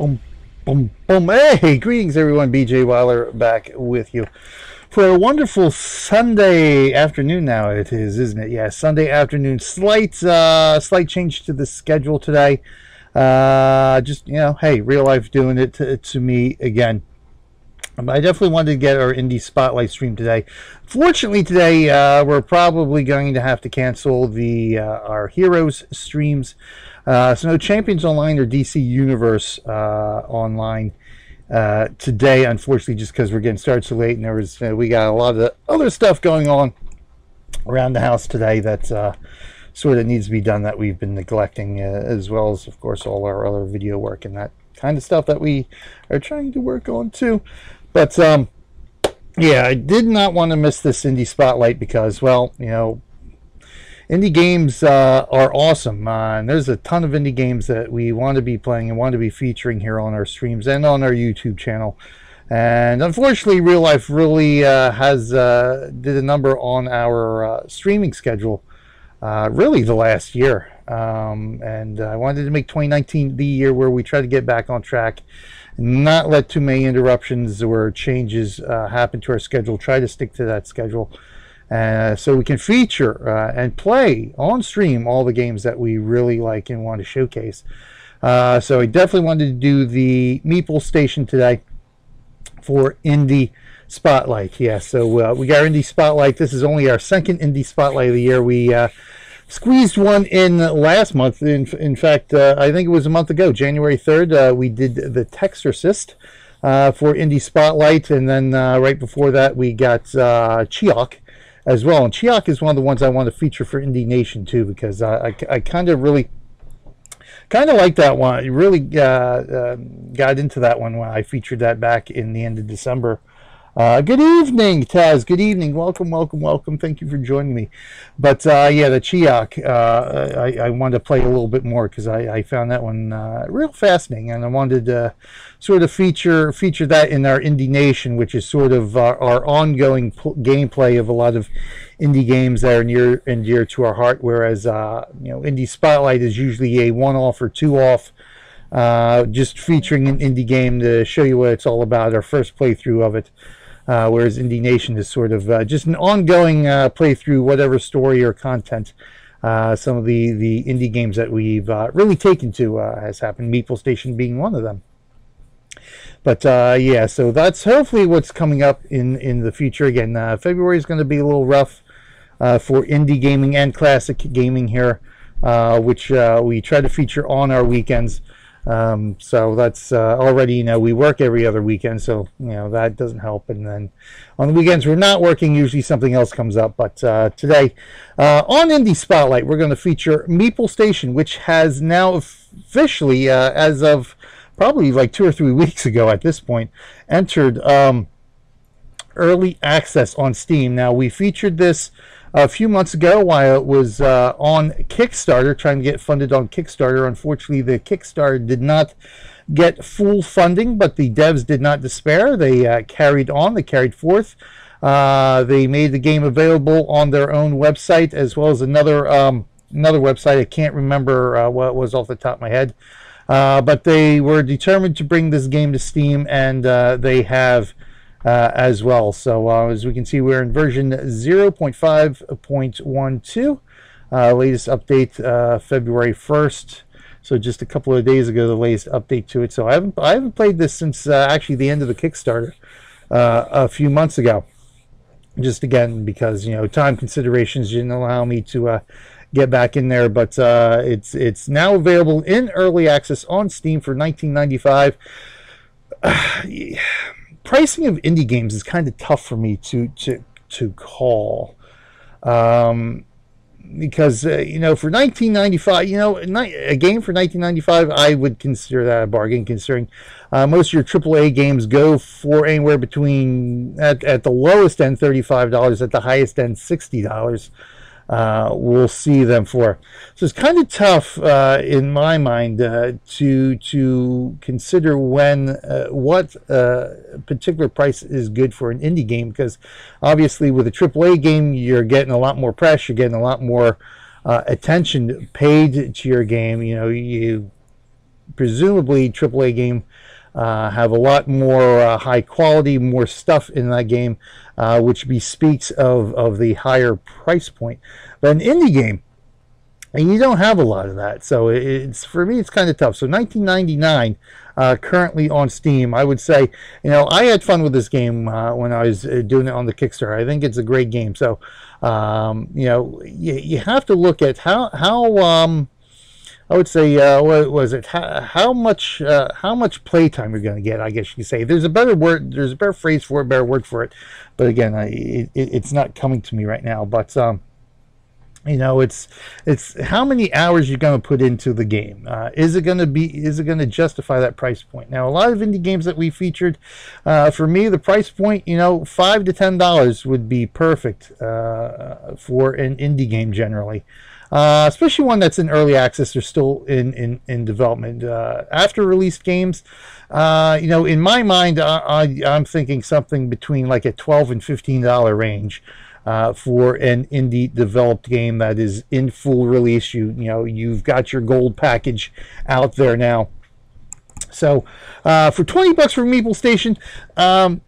Boom, boom, boom. Hey, greetings everyone. BJ Weiler back with you for a wonderful Sunday afternoon. Now it is, isn't it? Yeah, Sunday afternoon. Slight change to the schedule today. Just, hey, real life doing it to me again. I definitely wanted to get our indie spotlight stream today. Fortunately, today we're probably going to have to cancel our heroes streams. So no Champions Online or DC Universe online today, unfortunately, just because we're getting started so late, and we got a lot of other stuff going on around the house today that sort of needs to be done that we've been neglecting, as well as, of course, all our other video work and that kind of stuff that we are trying to work on too. But yeah, I did not want to miss this indie spotlight because, well, indie games are awesome, and there's a ton of indie games that we want to be playing and want to be featuring here on our streams and on our YouTube channel. And unfortunately, real life really did a number on our streaming schedule really the last year. And I wanted to make 2019 the year where we try to get back on track, not let too many interruptions or changes happen to our schedule. Try to stick to that schedule. So we can feature and play on stream all the games that we really like and want to showcase. So I definitely wanted to do the Meeple Station today for Indie Spotlight. Yeah, so we got our Indie Spotlight. This is only our second Indie Spotlight of the year. We squeezed one in last month. In fact, I think it was a month ago, January 3rd, we did the Texorcist for Indie Spotlight. And then right before that, we got Chiok as well. And Chiok is one of the ones I want to feature for Indie Nation too, because I kind of like that one. I really got into that one when I featured that back in the end of December. Good evening, Taz. Good evening. Welcome, welcome, welcome. Thank you for joining me. But yeah, the Chiok, I wanted to play a little bit more because I found that one real fascinating, and I wanted to sort of feature that in our Indie Nation, which is sort of our ongoing gameplay of a lot of indie games that are near and dear to our heart. Whereas Indie Spotlight is usually a one-off or two-off. Just featuring an indie game to show you what it's all about, our first playthrough of it. Whereas Indie Nation is sort of just an ongoing playthrough, whatever story or content some of the indie games that we've really taken to has happened, Meeple Station being one of them. But yeah, so that's hopefully what's coming up in the future. Again, February is going to be a little rough for indie gaming and classic gaming here, which we try to feature on our weekends. So that's already, we work every other weekend, so that doesn't help. And then on the weekends we're not working, usually something else comes up. But today on Indie Spotlight we're going to feature Meeple Station, which has now officially, as of probably like 2 or 3 weeks ago at this point, entered early access on Steam. Now, we featured this a few months ago while it was on Kickstarter, trying to get funded on Kickstarter. Unfortunately, the Kickstarter did not get full funding, but the devs did not despair. They carried on. They carried forth. They made the game available on their own website, as well as another website. I can't remember what it was off the top of my head. But they were determined to bring this game to Steam, and they have as well. So as we can see, we're in version 0.5.12, latest update February 1st. So just a couple of days ago, the latest update to it. So I haven't played this since actually the end of the Kickstarter a few months ago. Just again because time considerations didn't allow me to get back in there. But it's now available in early access on Steam for $19.95. Pricing of indie games is kind of tough for me to call, because for $19.95, a game for $19.95, I would consider that a bargain, considering most of your AAA games go for anywhere between at the lowest end $35, at the highest end $60. We'll see them for. So it's kind of tough in my mind to consider what particular price is good for an indie game, because obviously with a AAA game you're getting a lot more press, you're getting a lot more attention paid to your game. You presumably AAA game, have a lot more high quality, more stuff in that game, which bespeaks of the higher price point. But an indie game, and you don't have a lot of that, so it's, for me, it's kind of tough. So $19.99 currently on Steam. I would say, you know, I had fun with this game when I was doing it on the Kickstarter. I think it's a great game. So you know, you have to look at how I would say, what was it? How much playtime you're going to get? I guess you could say. There's a better word. There's a better phrase for it, better word for it. But again, it's not coming to me right now. But you know, it's how many hours you're going to put into the game. Is it going to justify that price point? Now, a lot of indie games that we featured, for me, the price point, you know, $5 to $10 would be perfect for an indie game generally. Especially one that's in early access or still in development. After released games, you know, in my mind, I'm thinking something between like a $12 and $15 range for an indie developed game that is in full release. You know, you've got your gold package out there now. So for $20 for MeepleStation,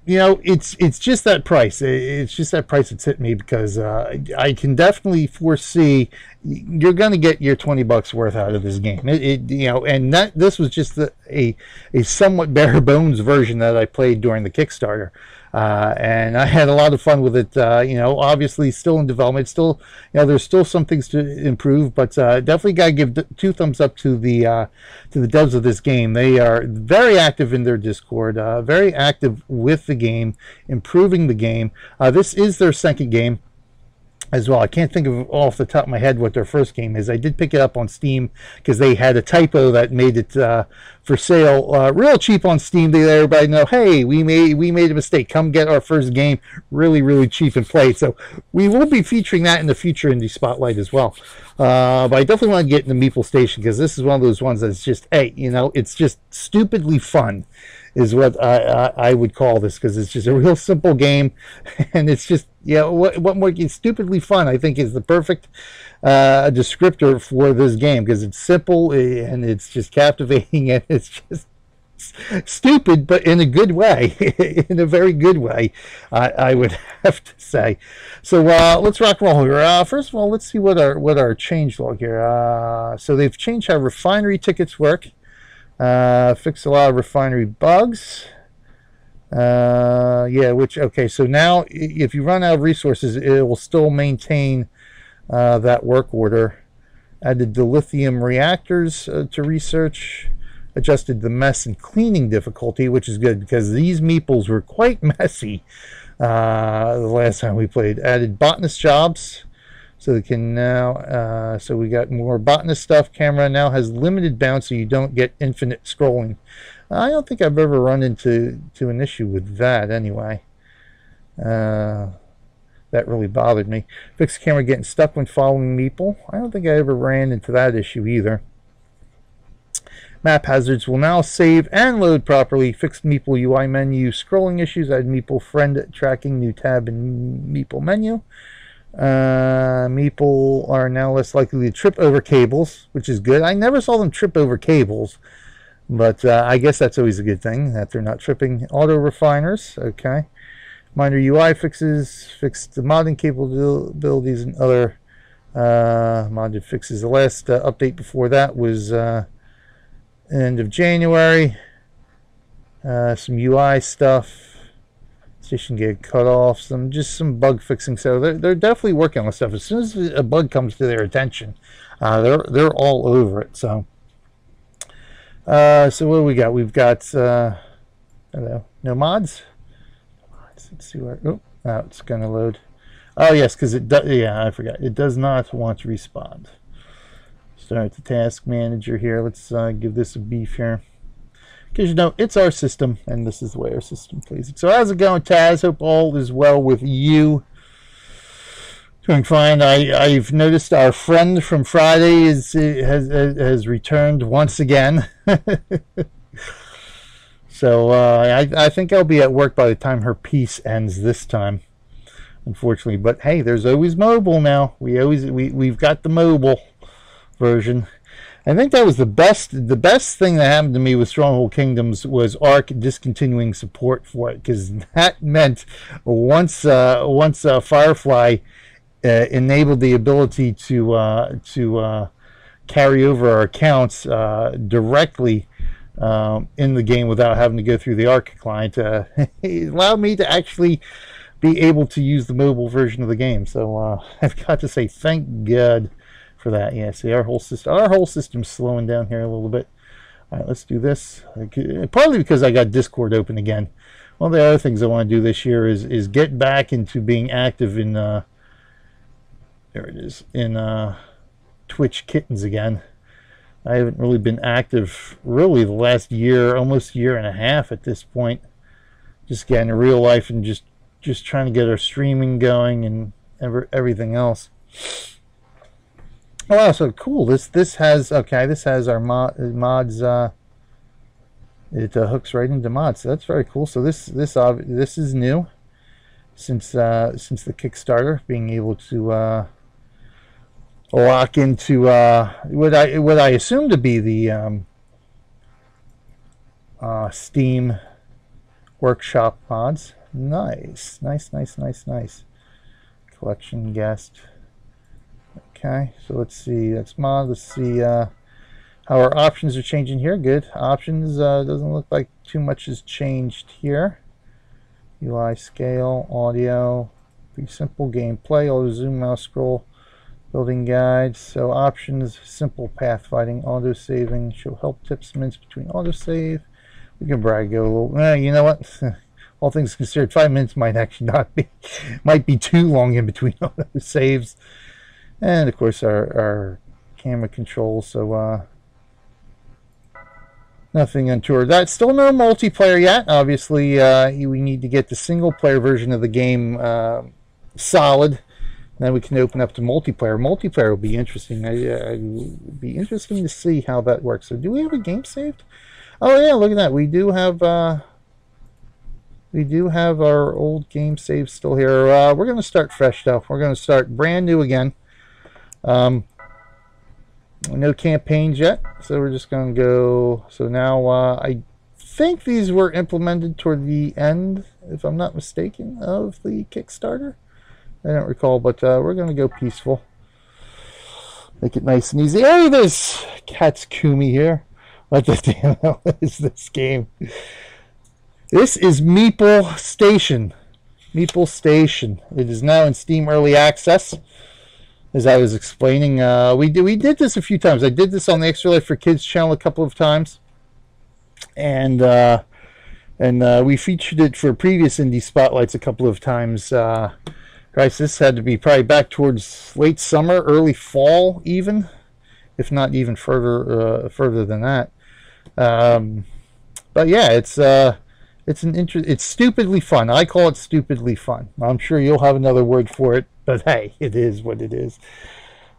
you know, it's just that price. It's just that price that's hit me, because I can definitely foresee you're going to get your $20 worth out of this game. You know, and this was just a somewhat bare bones version that I played during the Kickstarter. And I had a lot of fun with it. You know, obviously still in development. Still, you know, there's still some things to improve, but definitely got to give 2 thumbs up to the devs of this game. They are very active in their Discord, very active with the game, improving the game. This is their second game as well. I can't think of off the top of my head what their first game is. I did pick it up on Steam because they had a typo that made it for sale real cheap on Steam. They let everybody know, hey, we made a mistake. Come get our first game really cheap and play it. So we will be featuring that in the future Indie Spotlight as well. But I definitely want to get into Meeple Station, because this is one of those ones that's just, hey, you know, it's just stupidly fun is what I would call this, because it's just a real simple game, and it's just, yeah, what more, it's stupidly fun, I think, is the perfect descriptor for this game, because it's simple and it's just captivating, and it's just stupid, but in a good way, in a very good way, I would have to say. So let's rock and roll here. First of all, let's see what our change log here. So they've changed how refinery tickets work. Fixed a lot of refinery bugs. Yeah, okay, so now if you run out of resources, it will still maintain that work order. Added the lithium reactors to research. Adjusted the mess and cleaning difficulty, which is good, because these meeples were quite messy the last time we played. Added botanist jobs, so they can now, so we got more botanist stuff. Camera now has limited bounce, so you don't get infinite scrolling. I don't think I've ever run into an issue with that anyway. That really bothered me. Fixed camera getting stuck when following Meeple. I don't think I ever ran into that issue either. Map hazards will now save and load properly. Fixed Meeple UI menu scrolling issues. Add Meeple friend tracking, new tab in Meeple menu. Meeple are now less likely to trip over cables, which is good. I never saw them trip over cables, but I guess that's always a good thing, that they're not tripping auto refiners. Okay. Minor UI fixes, fixed the modding capabilities and other modded fixes. The last update before that was end of January. Some UI stuff. Station get cut off. Just some bug fixing. So they're definitely working on stuff. As soon as a bug comes to their attention, they're all over it. So so what do we got? We've got I don't know, no mods. Let's see where. Oh, it's going to load. Oh yes, because it does. Yeah, I forgot. It does not want to respond. Start the task manager here. Let's give this a beef here, because you know it's our system, and this is the way our system plays it. So how's it going, Taz? Hope all is well with you. Doing fine. I've noticed our friend from Friday has returned once again. So I think I'll be at work by the time her piece ends this time, unfortunately. But hey, there's always mobile now. We've got the mobile version. I think that was the best thing that happened to me with Stronghold Kingdoms was Ark discontinuing support for it, because that meant once Firefly enabled the ability to carry over our accounts directly in the game without having to go through the Ark client, it allowed me to actually be able to use the mobile version of the game. So I've got to say thank God for that. Yeah, see, our whole system's slowing down here a little bit. All right, let's do this. Partly because I got Discord open again. One of the other things I want to do this year is get back into being active in there it is, in Twitch Kittens again. I haven't really been active really the last year, almost year and a half at this point. Just getting real life and just trying to get our streaming going and everything else. Oh wow, so cool. This has our mods. It hooks right into mods. So that's very cool. So this is new since the Kickstarter, being able to lock into what I assume to be the Steam Workshop mods. Nice. Collection guest. Okay, so let's see. That's mod. Let's see how our options are changing here. Good. Options doesn't look like too much has changed here. UI scale, audio, pretty simple gameplay. Auto zoom, mouse scroll, building guides. So options: simple pathfinding, auto saving, show help tips, minutes between auto save. We can brag a little. You know what? All things considered, 5 minutes might actually not be, might be too long in between auto saves. And of course our camera controls, so nothing untoward. That's still no multiplayer yet. Obviously we need to get the single player version of the game solid. Then we can open up to multiplayer. Multiplayer will be interesting. It'd be interesting to see how that works. So do we have a game saved? Oh yeah, look at that. We do have our old game save still here. We're going to start fresh though. We're going to start brand new again. No campaigns yet, so we're just going to go. So now I think these were implemented toward the end, if I'm not mistaken, of the Kickstarter. I don't recall, but we're going to go peaceful. Make it nice and easy. Hey, there's Katsukumi here. What the damn hell is this game? This is Meeple Station. Meeple Station. It is now in Steam Early Access. As I was explaining, we did this a few times. I did this on the Extra Life for Kids channel a couple of times, and we featured it for previous indie spotlights a couple of times. Christ, this had to be probably back towards late summer, early fall, even, if not even further than that. But yeah, it's stupidly fun. I call it stupidly fun. I'm sure you'll have another word for it, but hey, it is what it is.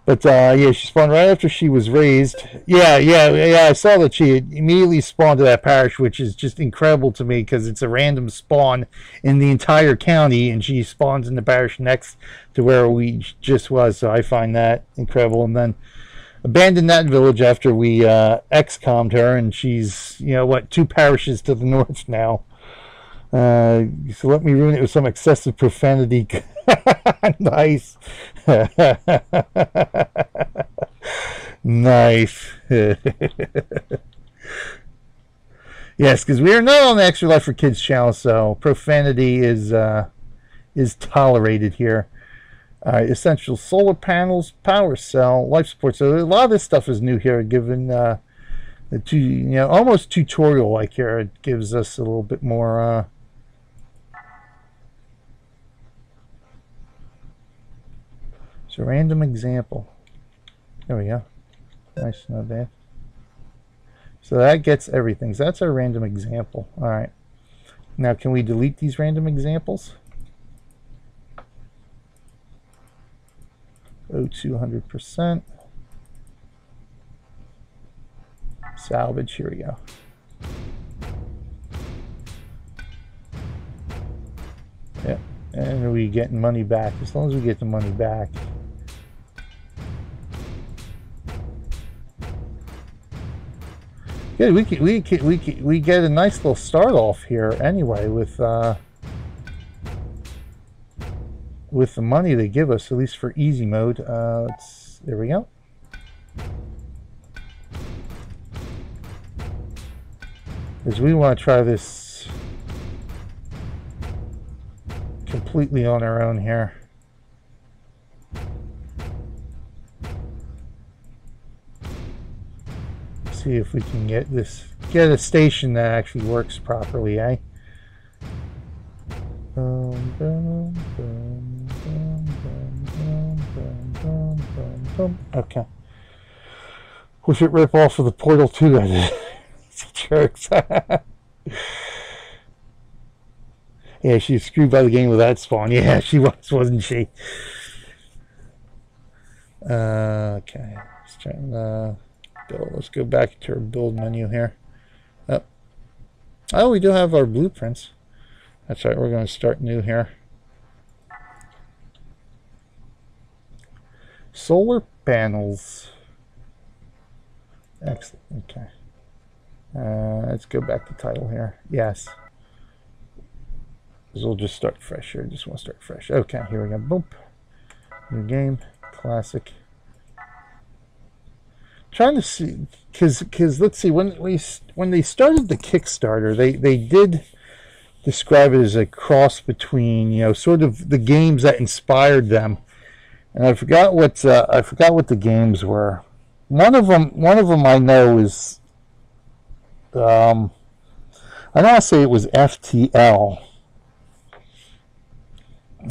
But yeah, she spawned right after she was raised. Yeah, I saw that she immediately spawned to that parish, which is just incredible to me because it's a random spawn in the entire county, and she spawns in the parish next to where we just was. So I find that incredible. And then abandoned that village after we XCOM'd her, and she's, 2 parishes to the north now. So let me ruin it with some excessive profanity. Nice. Nice. Yes, because we are not on the Extra Life for Kids channel, so profanity is tolerated here. Essential solar panels, power cell, life support. So a lot of this stuff is new here, given the almost tutorial like here. It gives us a little bit more. So random example. There we go. Nice, not bad. So that gets everything. So that's our random example. All right. Now, can we delete these random examples? Oh, 200%. Salvage. Here we go. Yeah. And are we getting money back? As long as we get the money back. Good. We get a nice little start off here anyway with the money they give us, at least for easy mode. There we go. Because we want to try this completely on our own here. See if we can get a station that actually works properly, eh? Okay. Wish it rip off of the portal too. Jerks. Yeah, she was screwed by the game with that spawn. Yeah, she was, wasn't she? Okay. Let's try and build. Let's go back to our build menu here. Oh, we do have our blueprints. That's right. We're going to start new here. Solar panels. Excellent. Okay. Let's go back to title here. Yes. We'll just start fresh here. Just want to start fresh. Okay, here we go. Boom. New game. Classic. Trying to see, because let's see, when they started the Kickstarter, they did describe it as a cross between, you know, sort of the games that inspired them, and I forgot what the games were. One of them I know is I don't want to say it was FTL.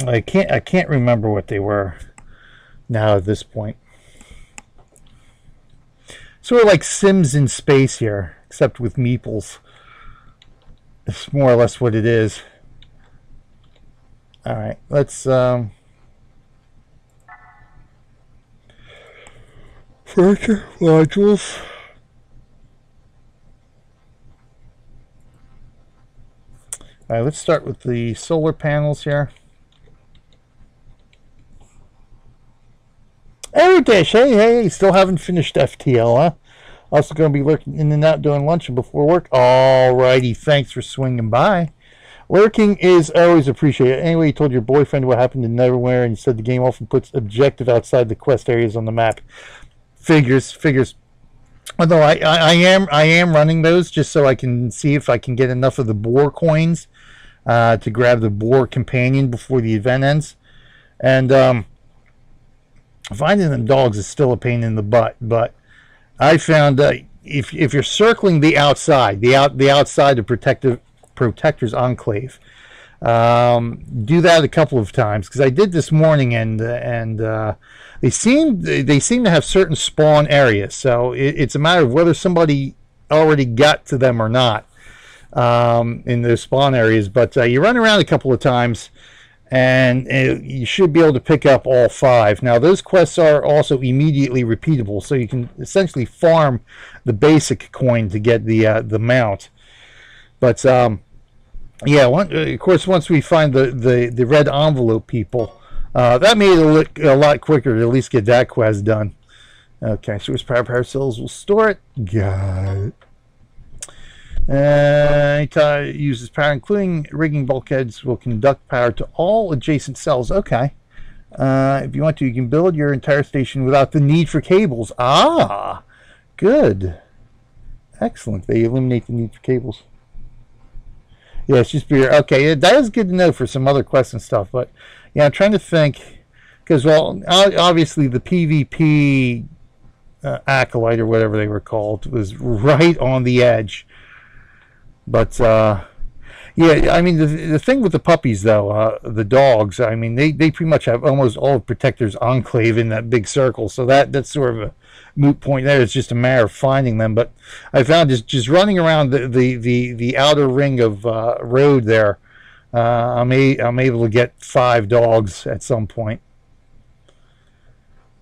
I can't remember what they were now at this point. Sort of like Sims in space here, except with meeples. It's more or less what it is. All right, let's furniture modules. All right, let's start with the solar panels here. Hey Dish, hey, still haven't finished FTL, huh? Also going to be lurking in and out doing lunch before work. Alrighty, thanks for swinging by. Lurking is always appreciated. Anyway, you told your boyfriend what happened to Neverwhere, and you said the game often puts objective outside the quest areas on the map. Figures. Although I am running those just so I can see if I can get enough of the boar coins to grab the boar companion before the event ends. And finding them dogs is still a pain in the butt, but I found if you're circling the outside, the outside of Protector's Enclave, do that a couple of times, because I did this morning, and they seem to have certain spawn areas, so it's a matter of whether somebody already got to them or not in those spawn areas. But you run around a couple of times, and you should be able to pick up all 5. Now, those quests are also immediately repeatable, so you can essentially farm the basic coin to get the mount. But yeah, of course, once we find the red envelope people, that made it look a lot quicker to at least get that quest done. Okay, so power cells will store it. Got it. Uses power, including rigging bulkheads, will conduct power to all adjacent cells. Okay. If you want to, you can build your entire station without the need for cables. Ah, good. Excellent. They eliminate the need for cables. Yeah, it's just beer. Okay, that is good to know for some other quests and stuff. But yeah, I'm trying to think, because, well, obviously the PvP acolyte or whatever they were called was right on the edge. But yeah, I mean, the thing with the puppies, though, the dogs, I mean, they pretty much have almost all of Protector's Enclave in that big circle, so that's sort of a moot point there. It's just a matter of finding them. But I found just running around the outer ring of road there, I'm able to get 5 dogs at some point.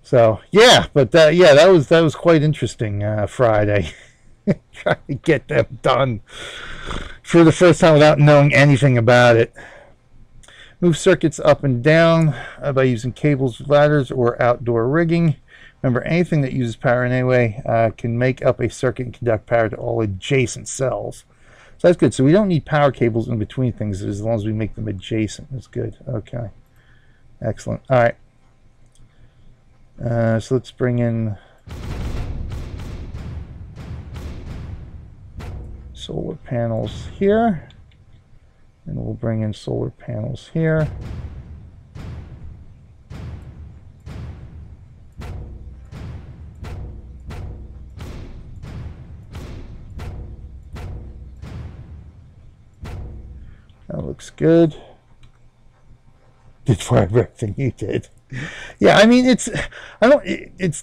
So yeah, but yeah, that was quite interesting Friday. Trying to get them done for the first time without knowing anything about it. Move circuits up and down by using cables, ladders, or outdoor rigging. Remember, anything that uses power in any way can make up a circuit and conduct power to all adjacent cells. So that's good. So we don't need power cables in between things as long as we make them adjacent. That's good. Okay. Excellent. All right. So let's bring in solar panels here. And we'll bring in solar panels here. That looks good. Did for everything you did. Yeah, I mean it's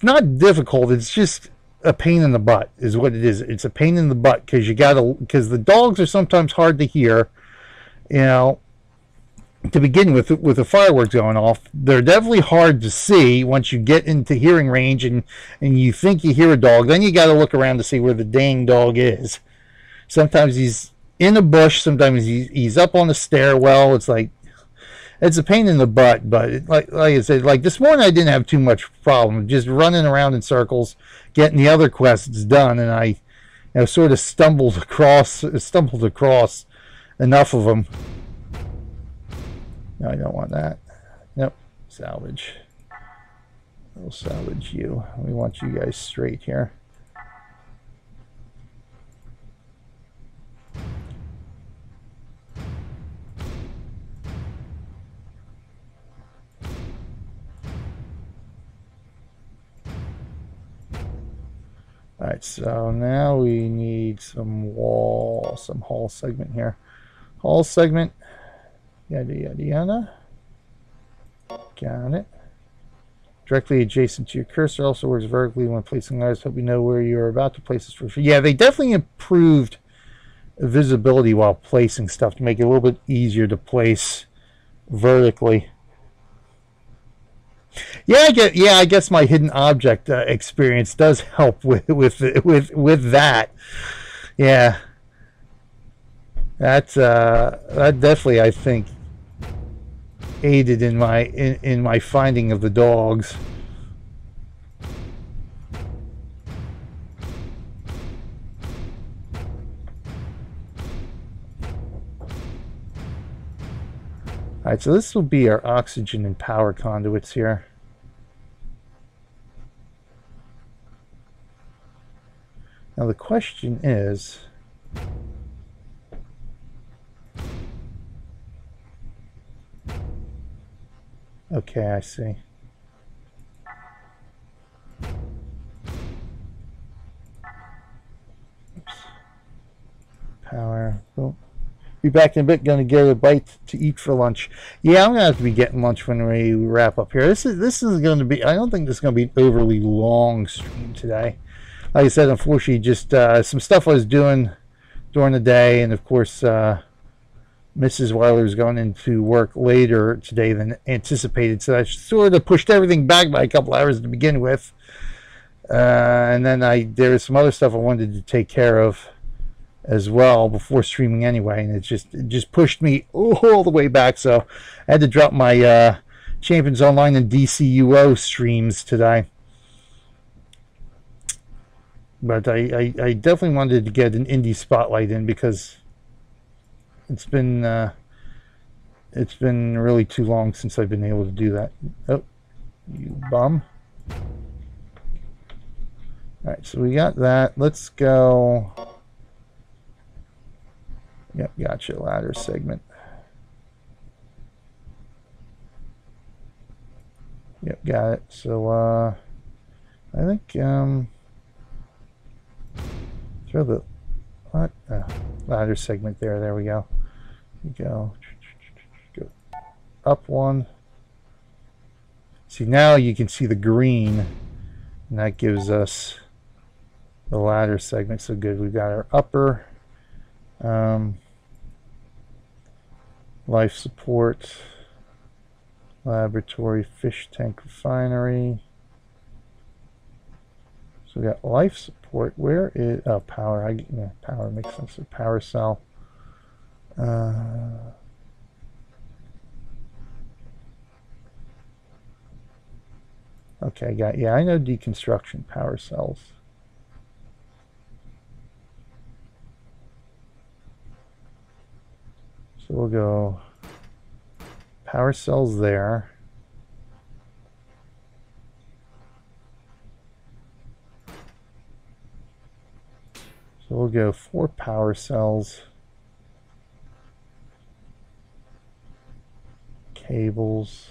not difficult. It's just a pain in the butt is what it is. It's a pain in the butt because the dogs are sometimes hard to hear. You know, to begin with the fireworks going off, they're definitely hard to see once you get into hearing range and you think you hear a dog. Then you got to look around to see where the dang dog is. Sometimes he's in a bush, sometimes he's up on the stairwell. It's like, it's a pain in the butt, but like I said, like this morning I didn't have too much problem, just running around in circles, getting the other quests done, and I sort of stumbled across enough of them. No, I don't want that. Nope, salvage. We'll salvage you. We want you guys straight here. All right, so now we need some hall segment here. Hall segment, yada, yada, yada. Got it. Directly adjacent to your cursor, also works vertically when placing ladders. Hope you know where you're about to place this for. Yeah, they definitely improved visibility while placing stuff to make it a little bit easier to place vertically. Yeah, I guess my hidden object experience does help with that. Yeah, that definitely, I think, aided in my finding of the dogs. Alright, so this will be our oxygen and power conduits here. Now the question is, okay, I see. Oops. Power, boom. Be back in a bit. Going to get a bite to eat for lunch. Yeah, I'm gonna have to be getting lunch when we wrap up here. This is going to be. I don't think this is going to be an overly long stream today. Like I said, unfortunately, just some stuff I was doing during the day, and of course, Mrs. Weiler is going into work later today than anticipated, so I sort of pushed everything back by a couple hours to begin with, and then there was some other stuff I wanted to take care of as well before streaming anyway, and it just pushed me all the way back, so I had to drop my Champions Online and DCUO streams today. But I definitely wanted to get an indie spotlight in because it's been really too long since I've been able to do that. Oh, you bum. Alright, so we got that. Let's go. Yep, gotcha. Ladder segment. Yep, got it. So I think throw the ladder segment there. There we go. Go up one. See, now you can see the green, and that gives us the ladder segment. So good. We've got our upper. Life support, laboratory, fish tank refinery. So we got life support. Where is power? Yeah, power makes sense. A power cell. Okay, yeah, I know deconstruction power cells. So we'll go power cells there. So we'll go 4 power cells. Cables.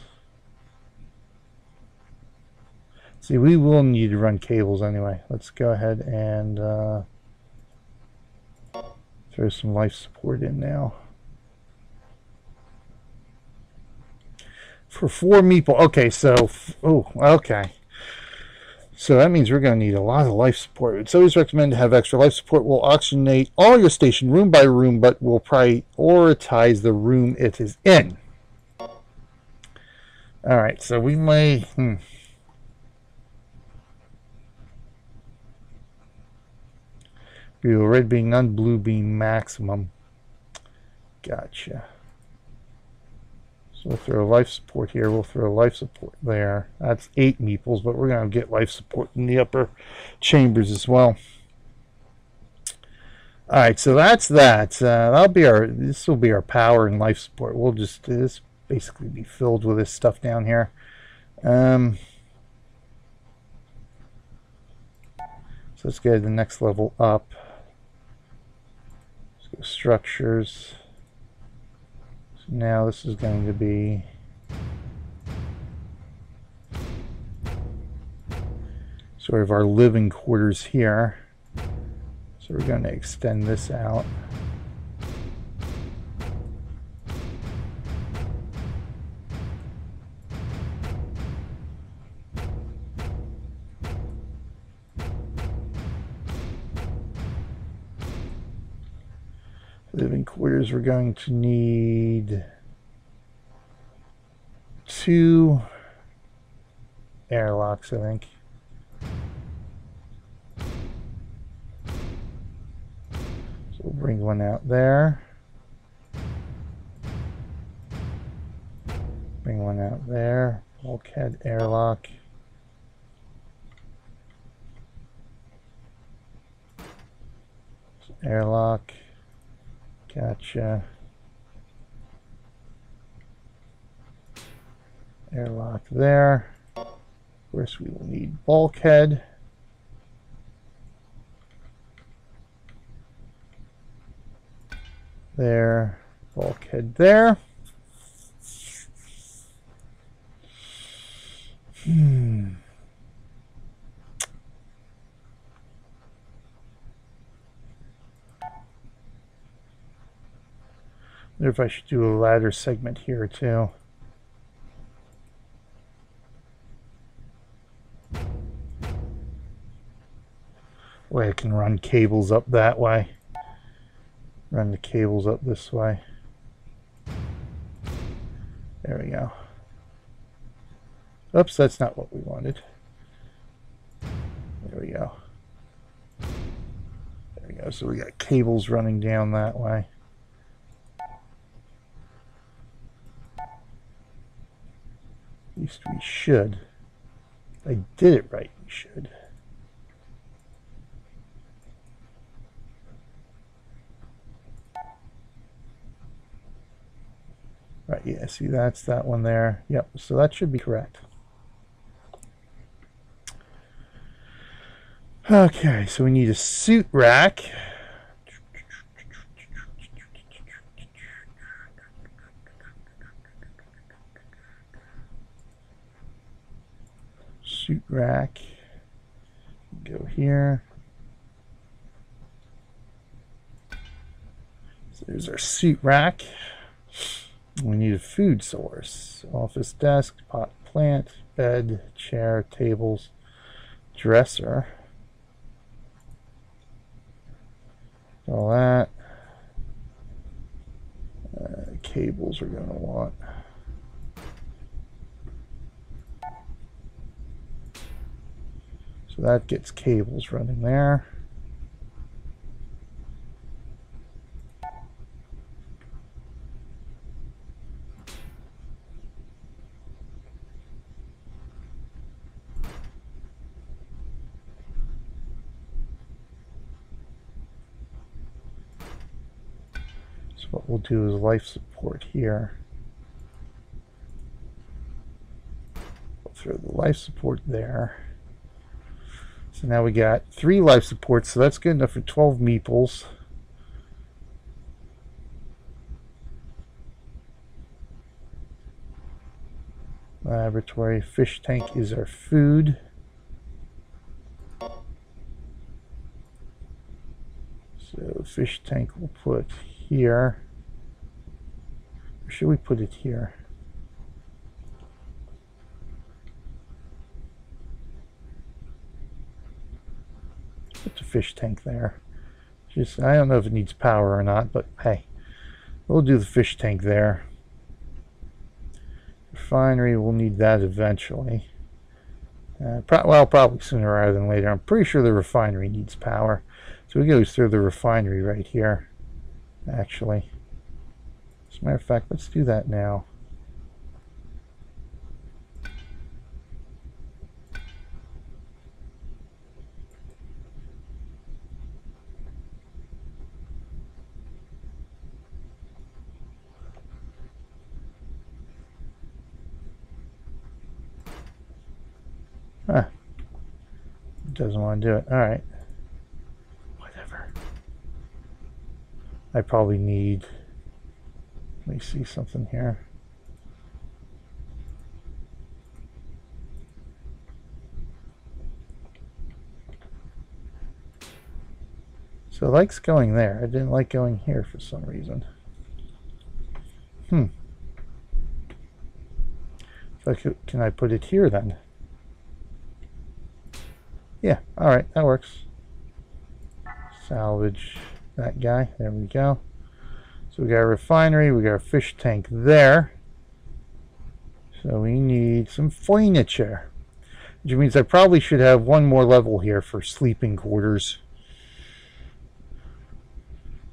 See, we will need to run cables anyway. Let's go ahead and throw some life support in now. For 4 meeple. Okay, so, oh, okay. So that means we're going to need a lot of life support. It's always recommended to have extra life support. We'll oxygenate all your station room by room, but we'll prioritize the room it is in. All right, so we may... Red being none, blue being maximum. Gotcha. So we'll throw life support here. We'll throw life support there. That's 8 meeples, but we're going to get life support in the upper chambers as well. All right, so that's that. That'll be our. This will be our power and life support. We'll just this basically be filled with this stuff down here. So let's go to the next level up. Let's go structures. So now this is going to be sort of our living quarters here. So we're going to extend this out. Living quarters, we're going to need 2 airlocks, I think. So we'll bring one out there. Bring one out there. Bulkhead airlock. Airlock. Gotcha. Airlock there. Of course, we will need bulkhead. There. Bulkhead there. I wonder if I should do a ladder segment here too. Way I can run cables up that way. Run the cables up this way. There we go. Oops, that's not what we wanted. There we go. There we go. So we got cables running down that way. At least we should. If I did it right, we should. Right, yeah, see that's that one there. Yep, so that should be correct. Okay, so we need a suit rack. Suit rack. Go here. So there's our suit rack. We need a food source. Office desk, pot plant, bed, chair, tables, dresser. All that. Cables we're going to want. So that gets cables running there. what we'll do is life support here. We'll throw the life support there. So now we got 3 life supports, so that's good enough for 12 meeples. Laboratory fish tank is our food. So fish tank we'll put here. Or should we put it here? Put the fish tank there. Just, I don't know if it needs power or not, but hey, we'll do the fish tank there. Refinery, we'll need that eventually. Well, probably sooner rather than later. I'm pretty sure the refinery needs power. So we go through the refinery right here, actually. As a matter of fact, let's do that now. Huh. Doesn't want to do it. Alright. Whatever. I probably need... Let me see something here. So it likes going there. I didn't like going here for some reason. So can I put it here then? Yeah, alright, that works. Salvage that guy. There we go. So we got a refinery, we got a fish tank there. So we need some furniture. Which means I probably should have one more level here for sleeping quarters.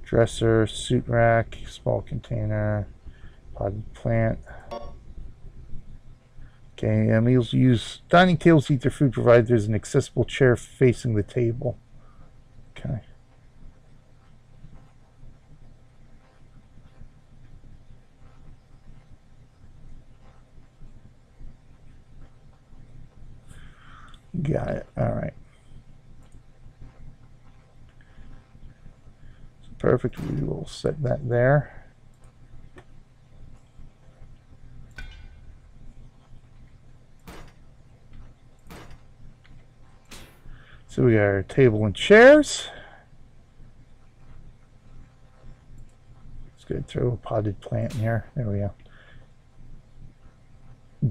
Dresser, suit rack, small container, potted plant. Okay, meals use dining tables to eat their food provided there's an accessible chair facing the table. Okay. Got it. All right. So perfect. We will set that there. So we got our table and chairs. Let's go throw a potted plant in here. There we go.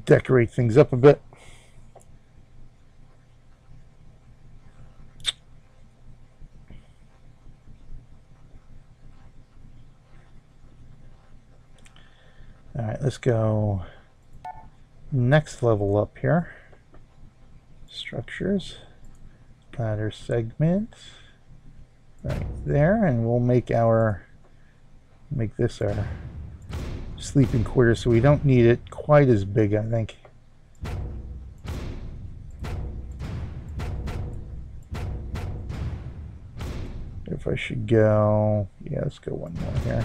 Decorate things up a bit. All right, let's go next level up here. Structures. Ladder segment right there, and we'll make this our sleeping quarter, so we don't need it quite as big, I think. If I should go, yeah, let's go one more here,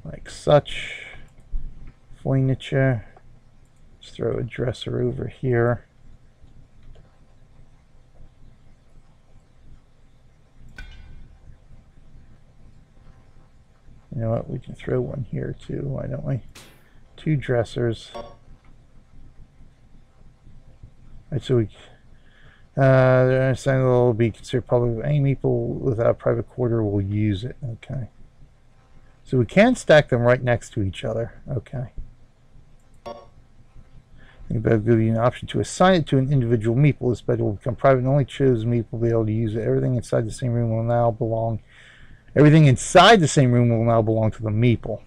like such. Furniture. Let's throw a dresser over here. You know what, we can throw one here too, why don't we? 2 dressers. Alright, so we the sign will be considered public. Any meeple without a private quarter will use it. Okay. So we can stack them right next to each other. Okay. It will give you an option to assign it to an individual meeple. This bed will become private and only chosen meeple will be able to use it. Everything inside the same room will now belong to the meeple.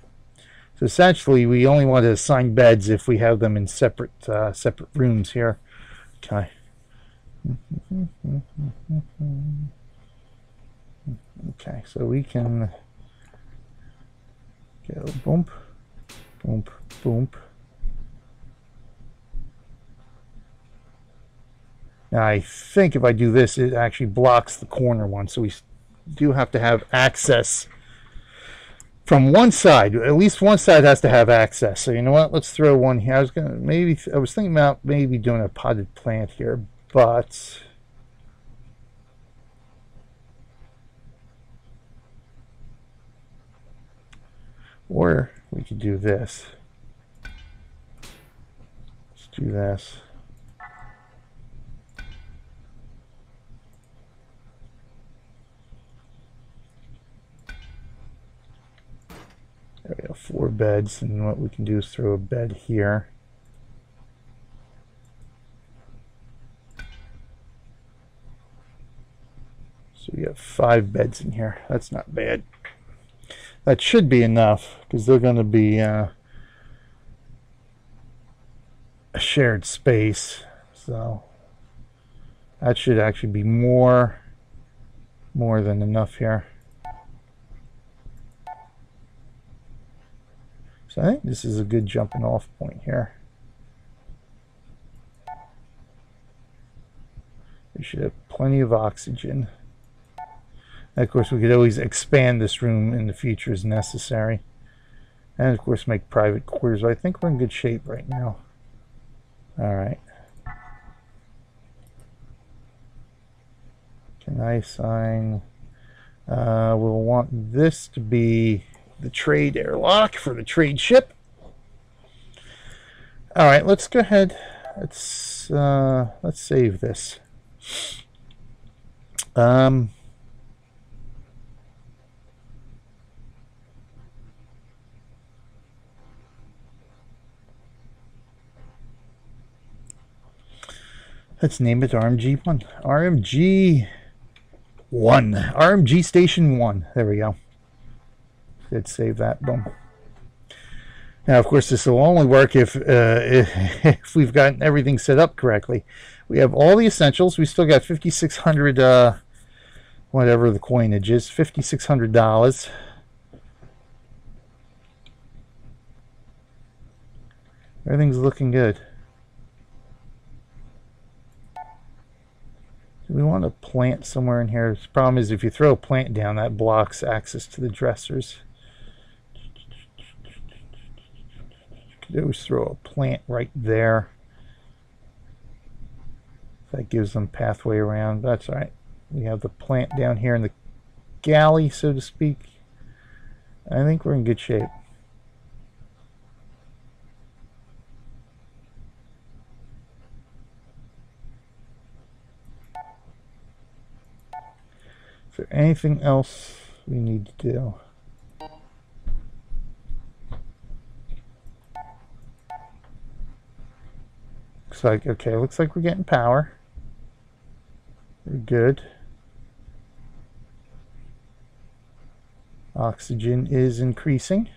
So essentially, we only want to assign beds if we have them in separate rooms here. Okay. Okay, so we can go boom, boom, boom. Now I think if I do this, it actually blocks the corner one, so we do have to have access from one side. At least one side has to have access. So you know what? Let's throw one here. I was thinking about maybe doing a potted plant here, but or we could do this. Let's do this. There we go, 4 beds, and what we can do is throw a bed here. So we have 5 beds in here. That's not bad. That should be enough, because they're going to be a shared space. So that should actually be more than enough here. So I think this is a good jumping off point here. We should have plenty of oxygen. And of course, we could always expand this room in the future as necessary. And of course, make private quarters. I think we're in good shape right now. All right. Can I assign? We'll want this to be the trade airlock for the trade ship. All right, let's go ahead. Let's save this. Let's name it RMG1. RMG1. RMG Station 1. There we go. Let's save that. Boom. Now, of course, this will only work if we've gotten everything set up correctly. We have all the essentials. We still got 5,600, whatever the coinage is, $5,600. Everything's looking good. Do we want a plant somewhere in here? The problem is if you throw a plant down, that blocks access to the dressers. You could always throw a plant right there. That gives them pathway around. That's all right. We have the plant down here in the galley, so to speak. I think we're in good shape. Is there anything else we need to do? Looks like, okay, looks like we're getting power. We're good. Oxygen is increasing.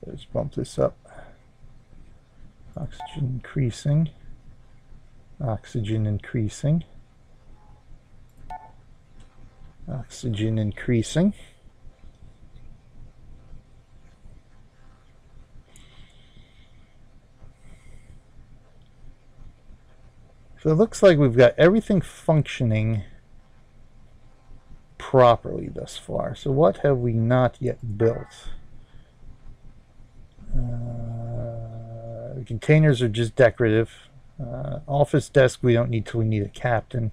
Let's bump this up. Oxygen increasing. Oxygen increasing. Oxygen increasing. So it looks like we've got everything functioning properly thus far. So what have we not yet built? The containers are just decorative. Office desk we don't need till we need a captain.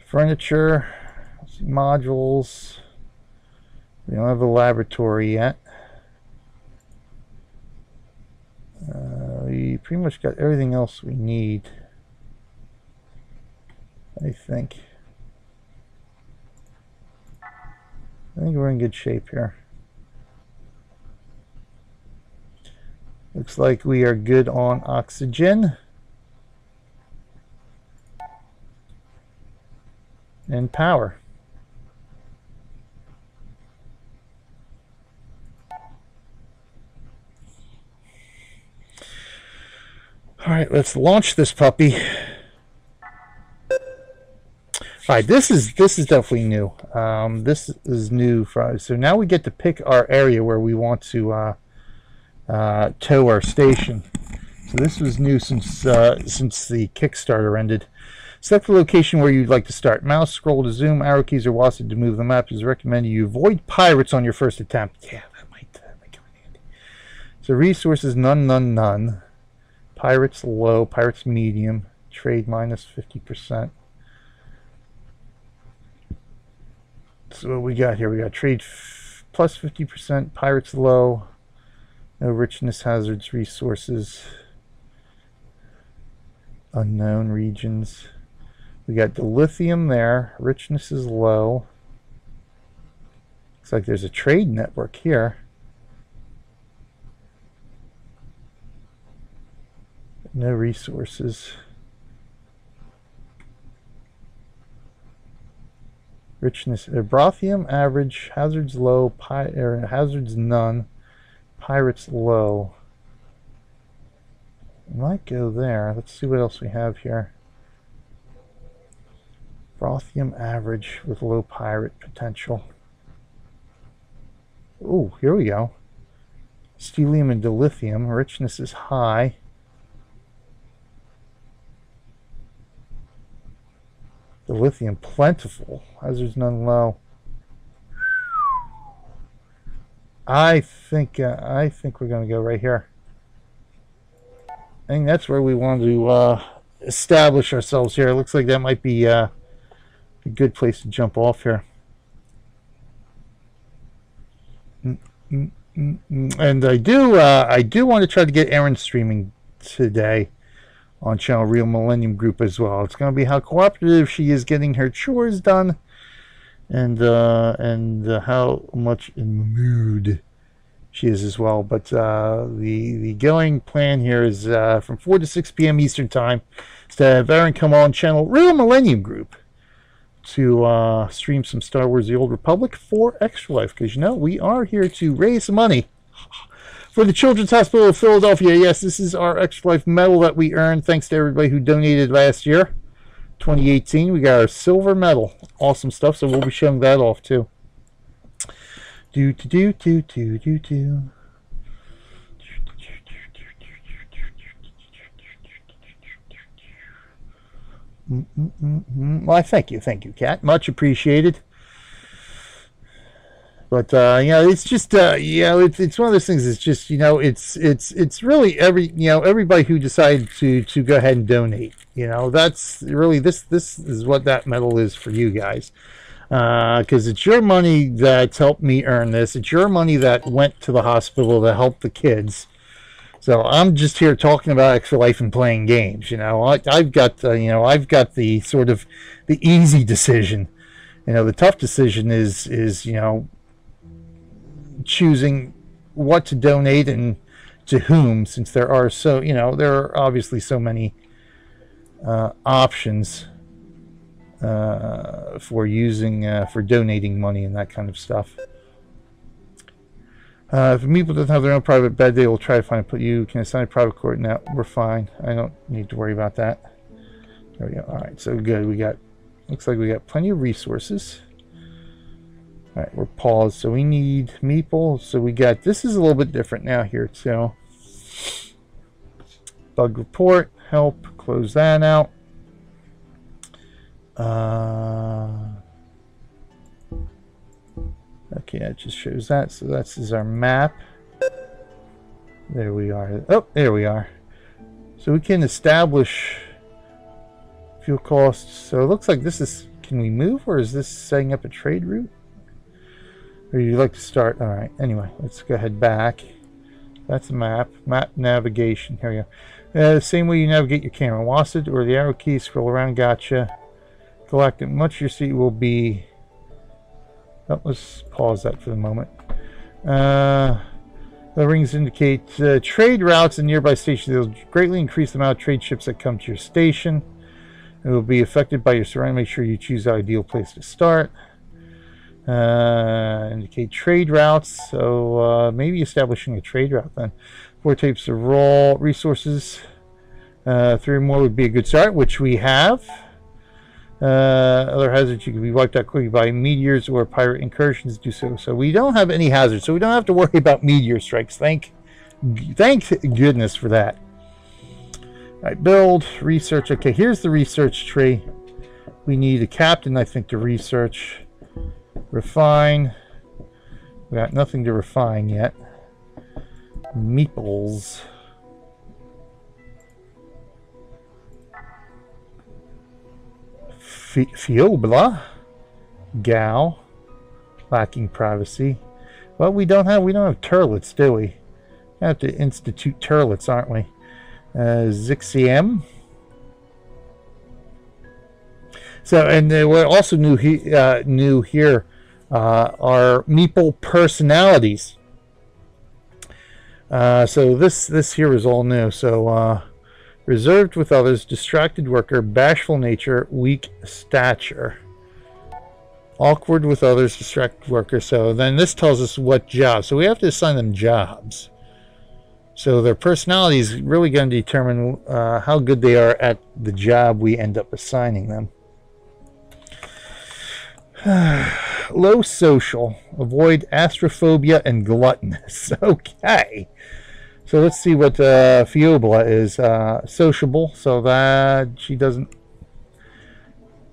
Furniture, modules. We don't have a laboratory yet. We pretty much got everything else we need, I think. I think we're in good shape here. Looks like we are good on oxygen and power. All right, let's launch this puppy. All right, this is definitely new. This is new for us. So now we get to pick our area where we want to tow our station. So this was new since the Kickstarter ended. Select the location where you'd like to start. Mouse, scroll to zoom, arrow keys are WASD to move the map. It is recommended you avoid pirates on your first attempt. Yeah, that might come in handy. So resources, none, none, none. Pirates low, pirates medium, trade minus 50%. So what we got here? We got trade plus 50%, pirates low, no richness, hazards, resources, unknown regions. We got the lithium there, richness is low. Looks like there's a trade network here. No resources. Richness, brothium average, hazards low, hazards none, pirates low. Might go there. Let's see what else we have here. Brothium average with low pirate potential. Oh, here we go. Stellium and dilithium. Richness is high. The lithium plentiful. Hazards none low. I think we're going to go right here. I think that's where we want to establish ourselves here. It looks like that might be a good place to jump off here. And I do want to try to get Erin streaming today on channel Real Millennium Group as well. It's going to be how cooperative she is getting her chores done, and how much in the mood she is as well. But the going plan here is from 4 to 6 p.m. Eastern Time is to have Erin come on channel Real Millennium Group to stream some Star Wars The Old Republic for Extra Life, because you know we are here to raise money for the Children's Hospital of Philadelphia. Yes, this is our Extra Life medal that we earned thanks to everybody who donated last year, 2018. We got our silver medal. Awesome stuff. So we'll be showing that off too. Well, thank you, Kat. Much appreciated. But you know, it's just you know, it's one of those things. It's just, you know, it's really everybody who decided to go ahead and donate. You know, that's really this is what that medal is for you guys, because it's your money that helped me earn this. It's your money that went to the hospital to help the kids. So I'm just here talking about Extra Life and playing games. You know, I've got I've got the sort of the easy decision. You know, the tough decision is you know, choosing what to donate and to whom, since there are there are obviously so many options for using for donating money and that kind of stuff. If Meeple doesn't have their own private bed, they will try to find and put you. Can assign a private court? No, we're fine. I don't need to worry about that. There we go. All right, so good. We got, looks like we got plenty of resources. All right, we're paused, so we need Meeple. So we got, this is a little bit different now here too. Bug report, help, close that out. Okay, that just shows that. So this is our map. There we are. Oh, there we are. So we can establish fuel costs. So it looks like this is, can we move, or is this setting up a trade route? Or you'd like to start? All right. Anyway, let's go ahead back. That's a map. Map navigation. Here we go. Same way you navigate your camera. WASD or the arrow key. Scroll around. Gotcha. Galactic. Much of your seat will be. Oh, let's pause that for the moment. The rings indicate trade routes and nearby stations. They'll greatly increase the amount of trade ships that come to your station. It will be affected by your surroundings. Make sure you choose the ideal place to start. Indicate trade routes. So maybe establishing a trade route then. 4 types of raw resources. 3 or more would be a good start, which we have. Other hazards, you can be wiped out quickly by meteors or pirate incursions. Do so we don't have any hazards, so we don't have to worry about meteor strikes. Thank goodness for that. Alright, build, research. Okay, here's the research tree. We need a captain, I think, to research. Refine. We got nothing to refine yet. Meeples. Fiobla. Gal. Lacking privacy. Well, we don't have turlets, do we? We have to institute turlets, aren't we? Zixiem. So, and we're also new here are Meeple personalities. So this here is all new. So reserved with others, distracted worker, bashful nature, weak stature. Awkward with others, distracted worker. So then this tells us what jobs. So we have to assign them jobs. So their personality is really going to determine how good they are at the job we end up assigning them. Low social. Avoid astrophobia and gluttonous. Okay. So let's see what Fiobla is. Sociable. So that she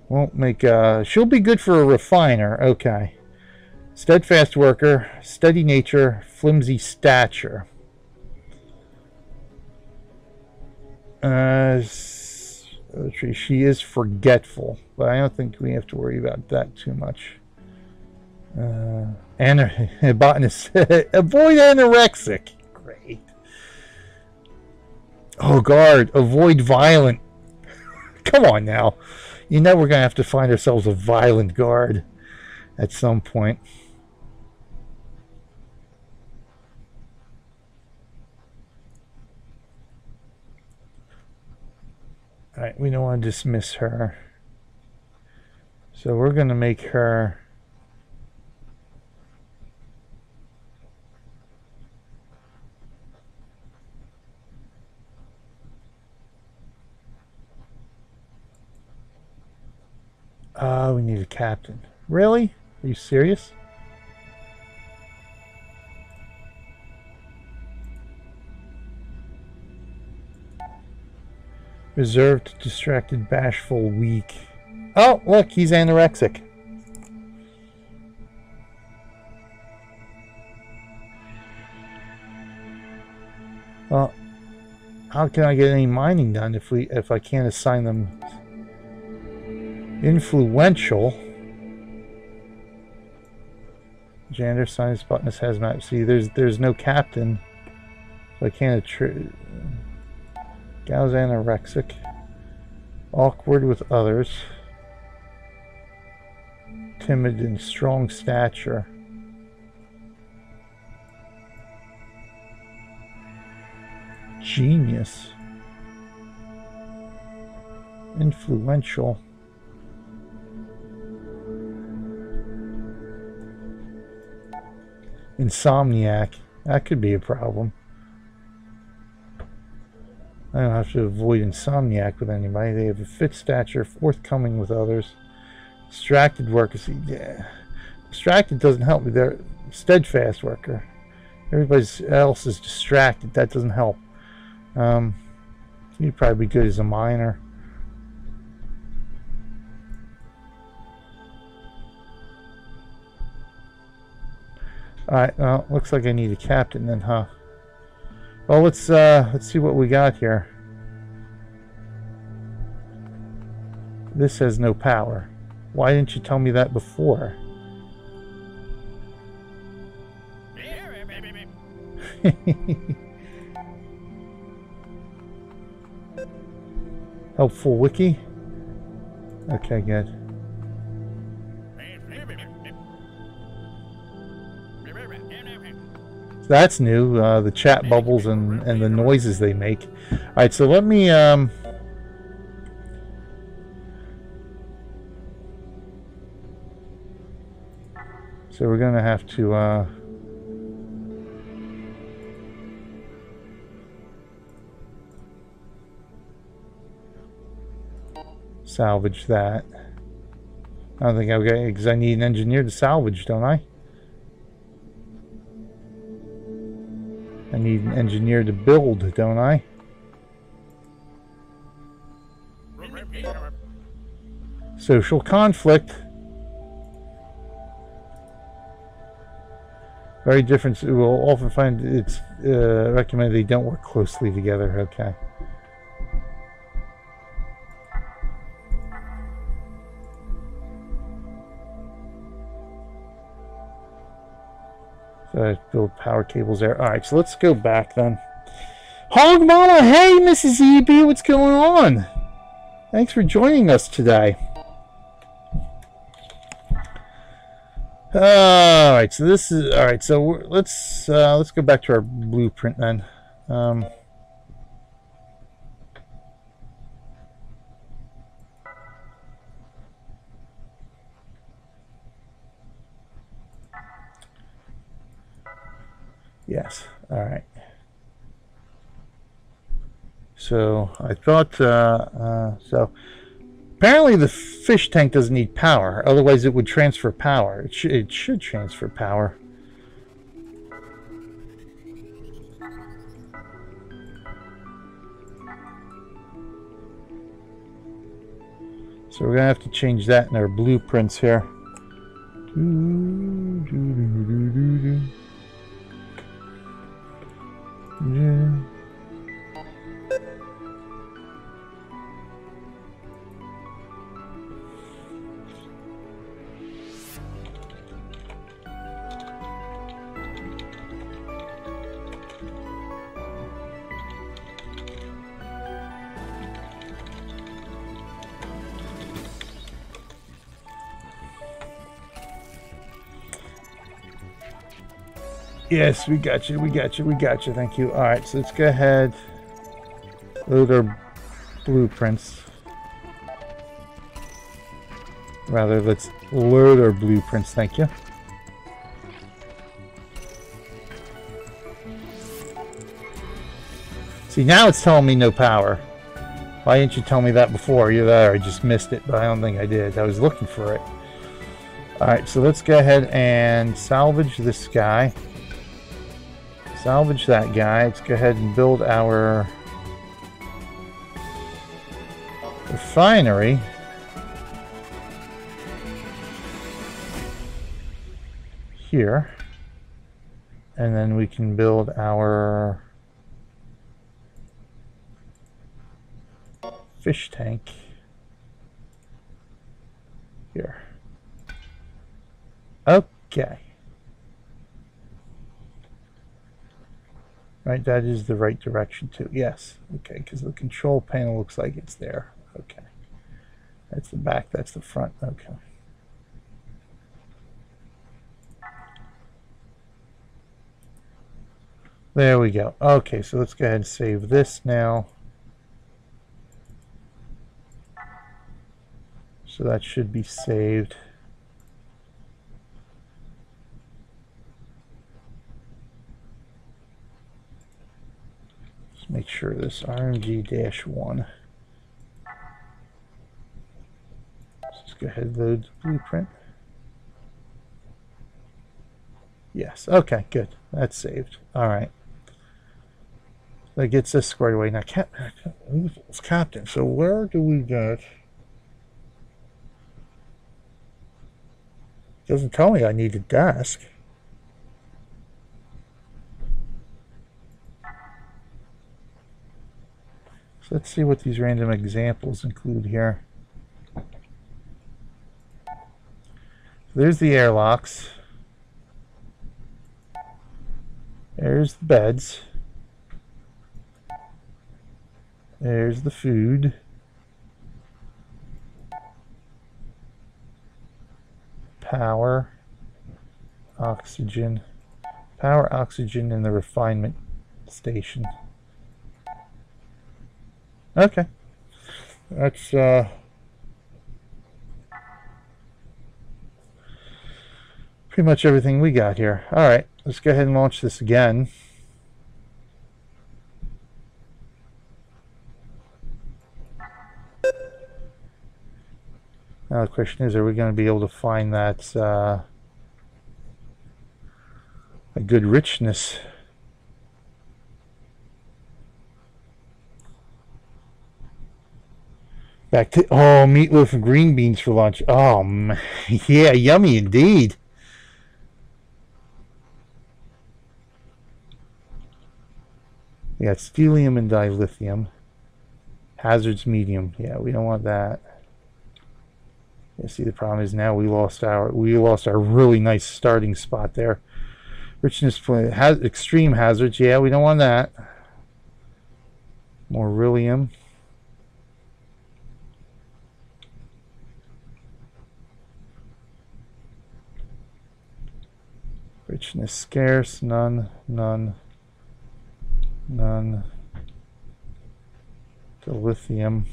won't make... she'll be good for a refiner. Okay. Steadfast worker. Steady nature. Flimsy stature. She is forgetful, but I don't think we have to worry about that too much. Botanist. Avoid anorexic. Great. Oh, guard. Avoid violent. Come on now. You know we're going to have to find ourselves a violent guard at some point. Alright, we don't want to dismiss her. So we're going to make her... we need a captain. Really? Are you serious? Reserved, distracted, bashful, weak. Oh, look, he's anorexic. Well, how can I get any mining done if I can't assign them influential? Janitor, science, botanist, hazmat. See, there's no captain, so I can't Gal's anorexic. Awkward with others. Timid and strong stature. Genius. Influential. Insomniac. That could be a problem. I don't have to avoid insomniac with anybody. They have a fit stature, forthcoming with others. Distracted worker. See, yeah. Distracted doesn't help me. They're steadfast worker. Everybody else is distracted. That doesn't help. He'd probably be good as a miner. Alright, well, looks like I need a captain then, huh? Well, let's see what we got here. This has no power. Why didn't you tell me that before? Helpful wiki? Okay, good. So that's new, the chat bubbles and the noises they make. Alright, so let me... So we're going to have to... salvage that. I don't think I've got... because I need an engineer to salvage, don't I? I need an engineer to build, don't I? Social conflict. Very different. We'll often find it's recommended they don't work closely together. Okay. So I build power cables there. Alright, so let's go back then. Hog Mama! Hey, Mrs. EB, what's going on? Thanks for joining us today. Alright, so this is... Alright, so let's go back to our blueprint then. Yes, alright. So I thought, so apparently the fish tank doesn't need power, otherwise it would transfer power. It should transfer power. So we're gonna have to change that in our blueprints here. Yeah. Yes, we got you, we got you, we got you. Thank you. All right, so let's go ahead, load our blueprints. Rather, let's load our blueprints. Thank you. See, now it's telling me no power. Why didn't you tell me that before? You're there. I just missed it, but I don't think I did. I was looking for it. All right, so let's go ahead and salvage this guy. Salvage that guy. Let's go ahead and build our refinery. Here. And then we can build our fish tank here. Okay. Right, that is the right direction too. Yes. Okay, because the control panel looks like it's there. Okay. That's the back, that's the front. Okay. There we go. Okay, so let's go ahead and save this now. So that should be saved. Let's make sure this RMG-1. Let's go ahead and load the blueprint. Yes, okay, good. That's saved. All right. That gets us squared away. Now, it's Captain. So where do we get... Doesn't tell me I need a desk. So let's see what these random examples include here. There's the airlocks. There's the beds. There's the food. Power, oxygen. Power, oxygen, and the refinement station. Okay. That's pretty much everything we got here. All right, let's go ahead and launch this again. Now the question is, are we going to be able to find that a good richness? Back to, oh, meatloaf and green beans for lunch. Oh, man. Yeah, yummy indeed. We got stellium and dilithium. Hazards medium. Yeah, we don't want that. Yeah, see, the problem is now we lost our really nice starting spot there. Richness has extreme hazards. Yeah, we don't want that. More beryllium. Richness scarce. None. None. None. Dilithium.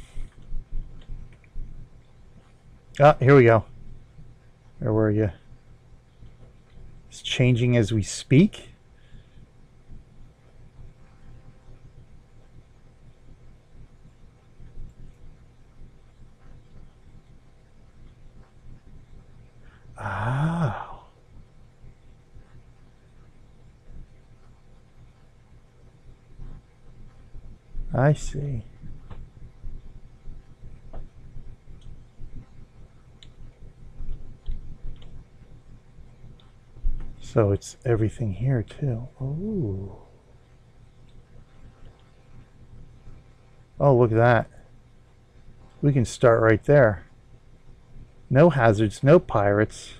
Ah, here we go. Where were you? It's changing as we speak. Oh. I see. So it's everything here too. Ooh. Oh, look at that. We can start right there. No hazards, no pirates.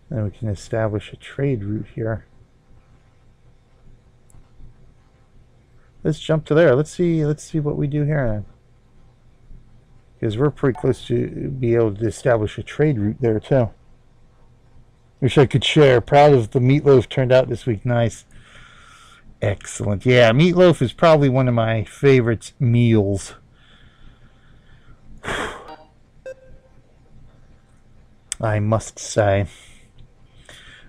Then we can establish a trade route here. Let's jump to there. Let's see what we do here then. Because we're pretty close to be able to establish a trade route there too. Wish I could share. Proud of the meatloaf turned out this week. Nice. Excellent. Yeah, meatloaf is probably one of my favorite meals. I must say.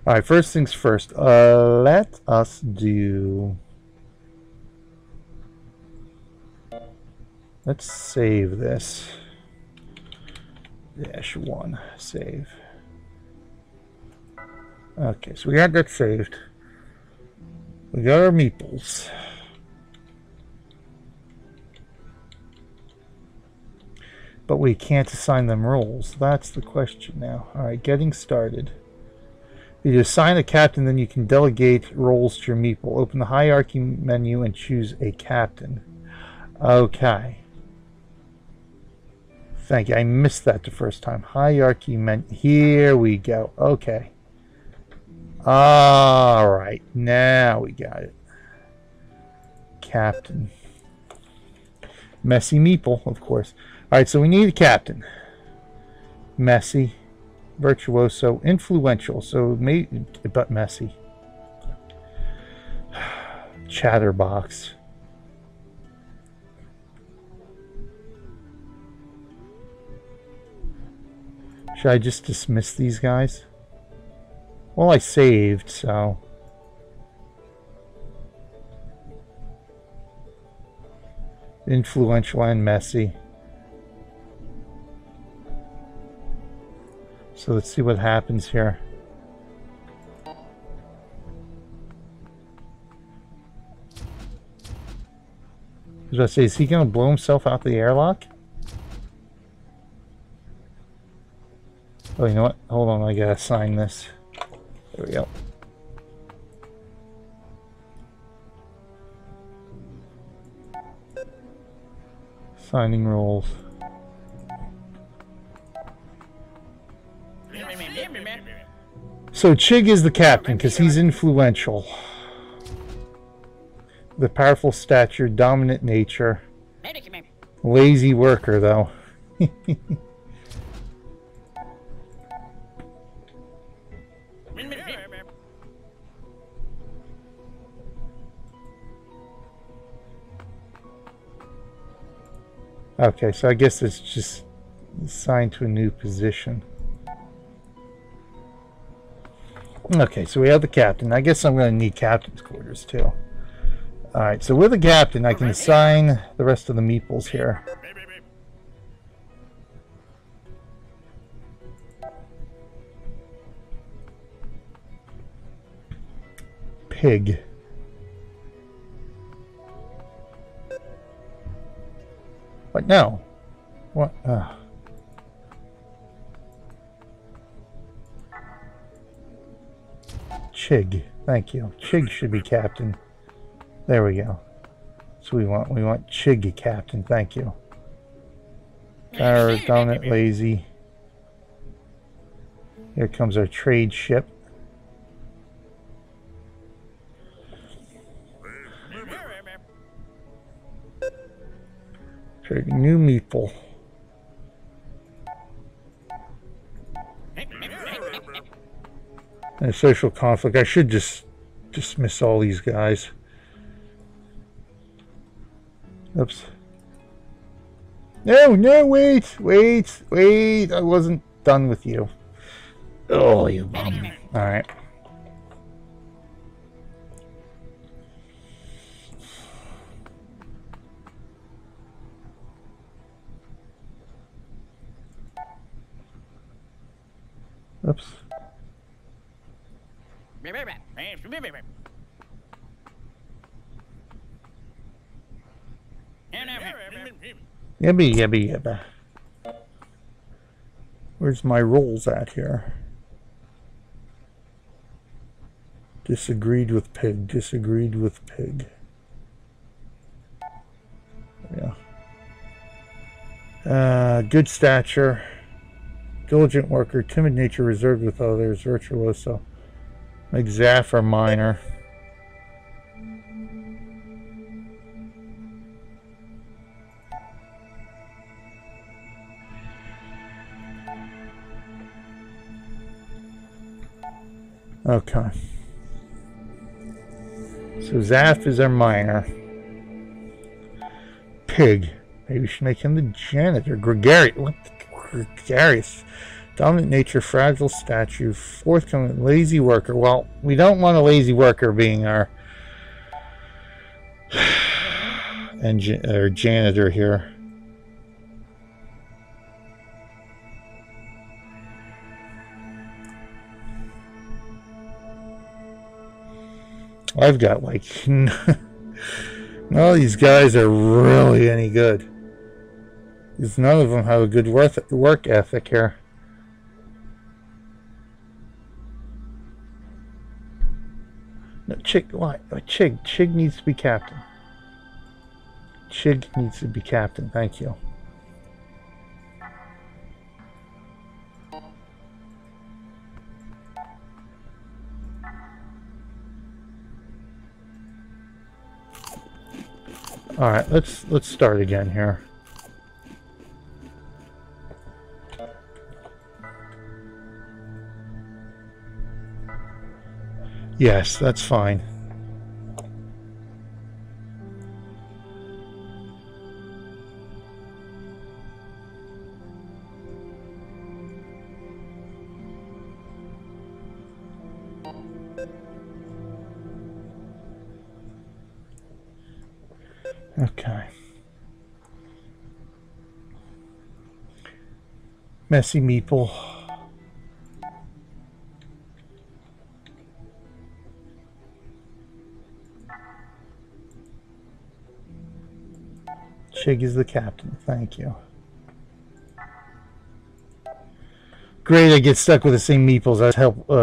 Alright, first things first. Let us do... Let's save this. -1. Save. Okay, so we got that saved. We got our meeples. But we can't assign them roles. That's the question now. Alright, getting started. You assign a captain, then you can delegate roles to your meeple. Open the hierarchy menu and choose a captain. Okay. Thank you. I missed that the first time. Hierarchy menu. Here we go. Okay. Alright. Now we got it. Captain. Messy meeple, of course. Alright, so we need a captain. Messy. Virtuoso. Influential. So, but messy. Chatterbox. Should I just dismiss these guys? Well, I saved, so... Influential and messy. So let's see what happens here. I was going to say, is he going to blow himself out the airlock? Oh, you know what? Hold on, I gotta sign this. There we go. Signing roles. So Chig is the captain because he's influential. The powerful stature, dominant nature. Lazy worker, though. Okay, so I guess it's just assigned to a new position. Okay, so we have the captain. I guess I'm going to need captain's quarters too. Alright, so with the captain, I can assign the rest of the meeples here. Pig. What? No. What? Chig. Thank you. Chig should be captain. There we go. So we want Chig captain. Thank you. Our dominant lazy. Here comes our trade ship. New Meeple. And social conflict. I should just dismiss all these guys. Oops. No, wait. I wasn't done with you. Oh, you bum. Alright. Oops. Yabba. Where's my rolls at here? Disagreed with pig. Yeah. Good stature. Diligent worker. Timid nature. Reserved with others. Virtuoso. Make Zafir minor. Okay. So Zaf is our minor. Pig. Maybe we should make him the janitor. Gregarious. What? Gregarious. Dominant nature, fragile statue, forthcoming, lazy worker. Well, we don't want a lazy worker being our janitor here. I've got like none of these guys are really any good. Because none of them have a good work ethic here. No, Chig, why? Chig needs to be captain. Chig needs to be captain. Thank you. All right, let's start again here. Yes, that's fine. Okay. Messy Meeple. Chig is the captain. Thank you. Great, I get stuck with the same meeples. I was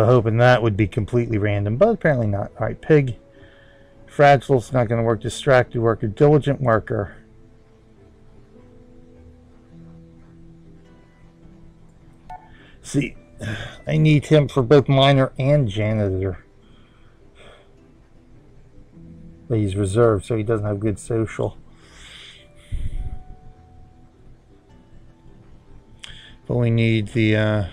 hoping that would be completely random, but apparently not. All right, pig. Fragile's not going to work. Distracted worker. Diligent worker. See, I need him for both minor and janitor. But he's reserved, so he doesn't have good social. But we need the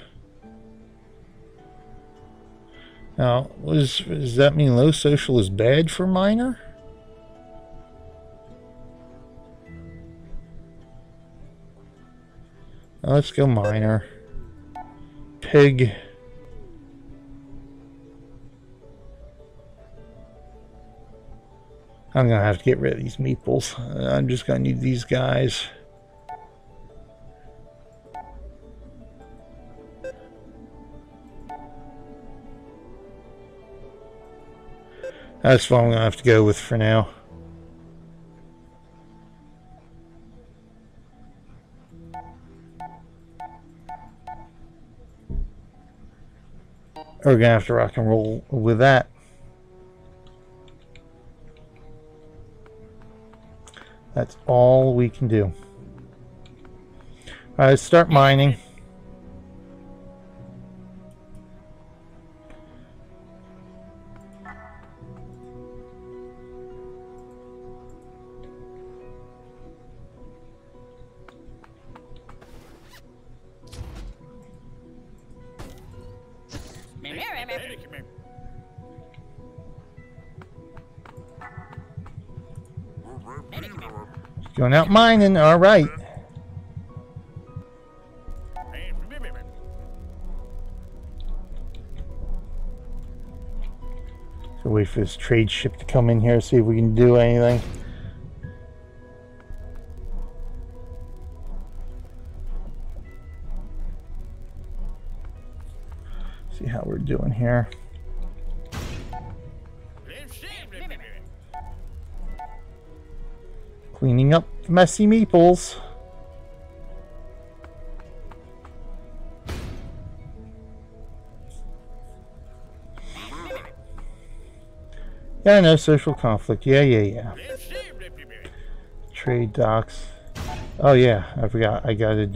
now, does that mean low social is bad for minor? Let's go minor. Pig. I'm gonna have to get rid of these meeples. I'm just gonna need these guys. That's what I'm going to have to go with for now. We're gonna have to rock and roll with that. That's all we can do. All right, start mining. Going out mining, all right. So wait for this trade ship to come in here, see if we can do anything. See how we're doing here. Cleaning up the messy meeples. Yeah, no social conflict. Yeah. Trade docks. Oh yeah, I forgot. I gotta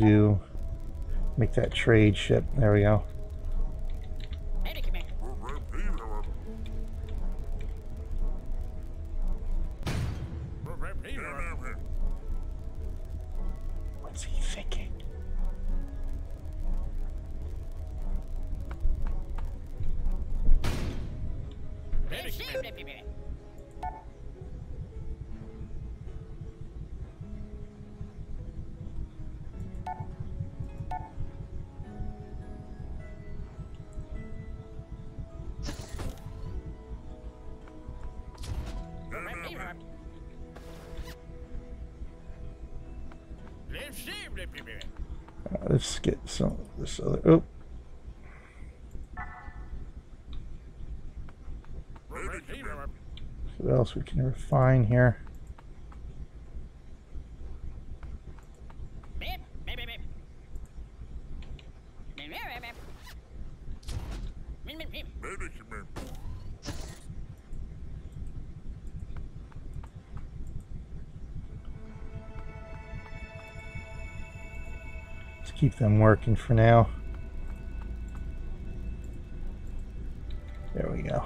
make that trade ship. There we go. What's he thinking? Let's get some of this other. Oh. What else we can refine here? Keep them working for now. There we go.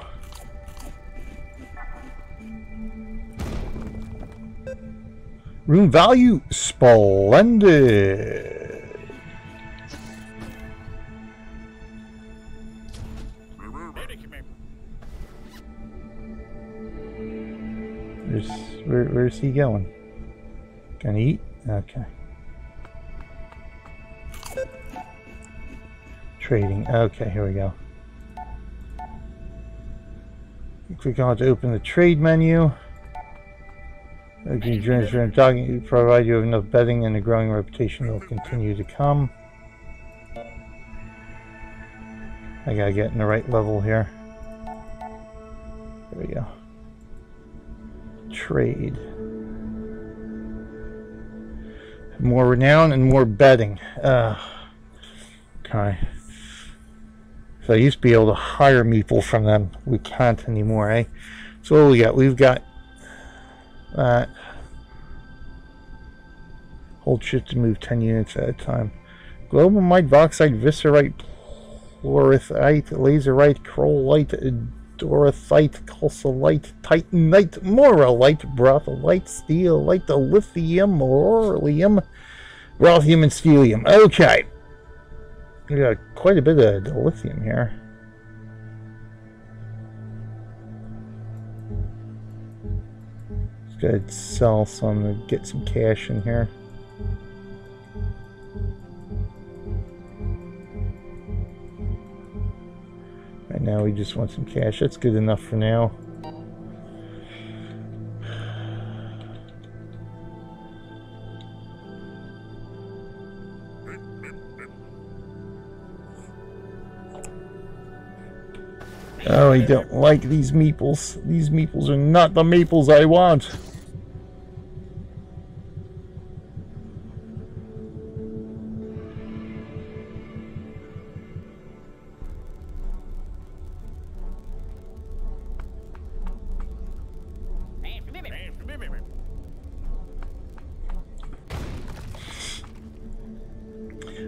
Room value splendid. Where's he going? Gonna eat? Okay. Trading. Okay, here we go. Click on to open the trade menu. Okay, talking provide you with enough betting and a growing reputation will continue to come. I gotta get in the right level here. There we go. Trade. More renown and more betting. Okay. So I used to be able to hire Meeple from them. We can't anymore, eh? So what we got? We've got that. Hold shift to move 10 units at a time. Global Might, Voxite, Viscerite, Plorithite, Laserite, Crolite, Dorithite, Cosalite, Titanite, Moralite, Brotholite, Steelite, Lithium, Aurelium, Rothium, and Steelium. Okay. We got quite a bit of lithium here. Just gotta sell some to get some cash in here. Right now we just want some cash. That's good enough for now. Oh, I don't like these meeples. These meeples are not the meeples I want.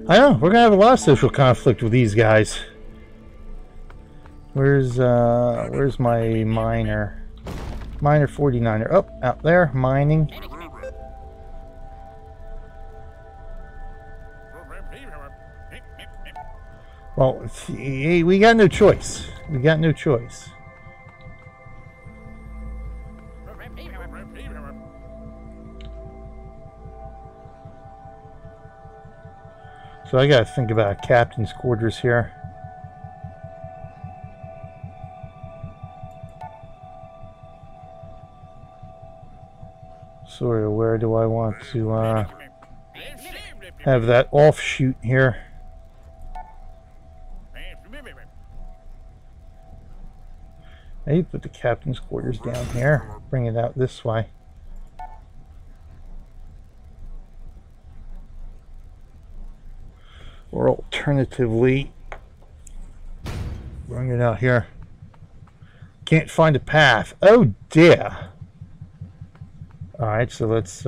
I know, we're gonna have a lot of social conflict with these guys. Where's my miner? Miner 49er. Oh, out there, mining. Well, we got no choice. We got no choice. So I gotta think about captain's quarters here. Sort of, where do I want to have that offshoot here? Maybe put the captain's quarters down here. Bring it out this way. Or alternatively, bring it out here. Can't find a path. Oh dear. Alright, so let's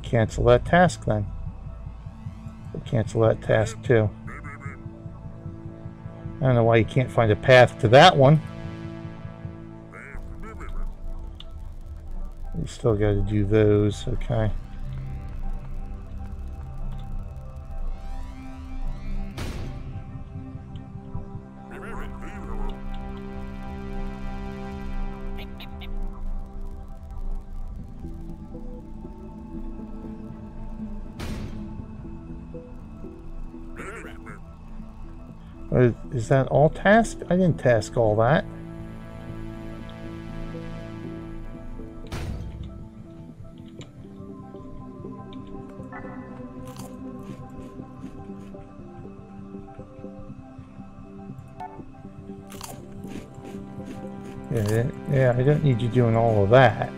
cancel that task then. We'll cancel that task too. I don't know why you can't find a path to that one. You still got to do those, okay. Is that all tasked? I didn't task all that. Yeah, I don't need you doing all of that.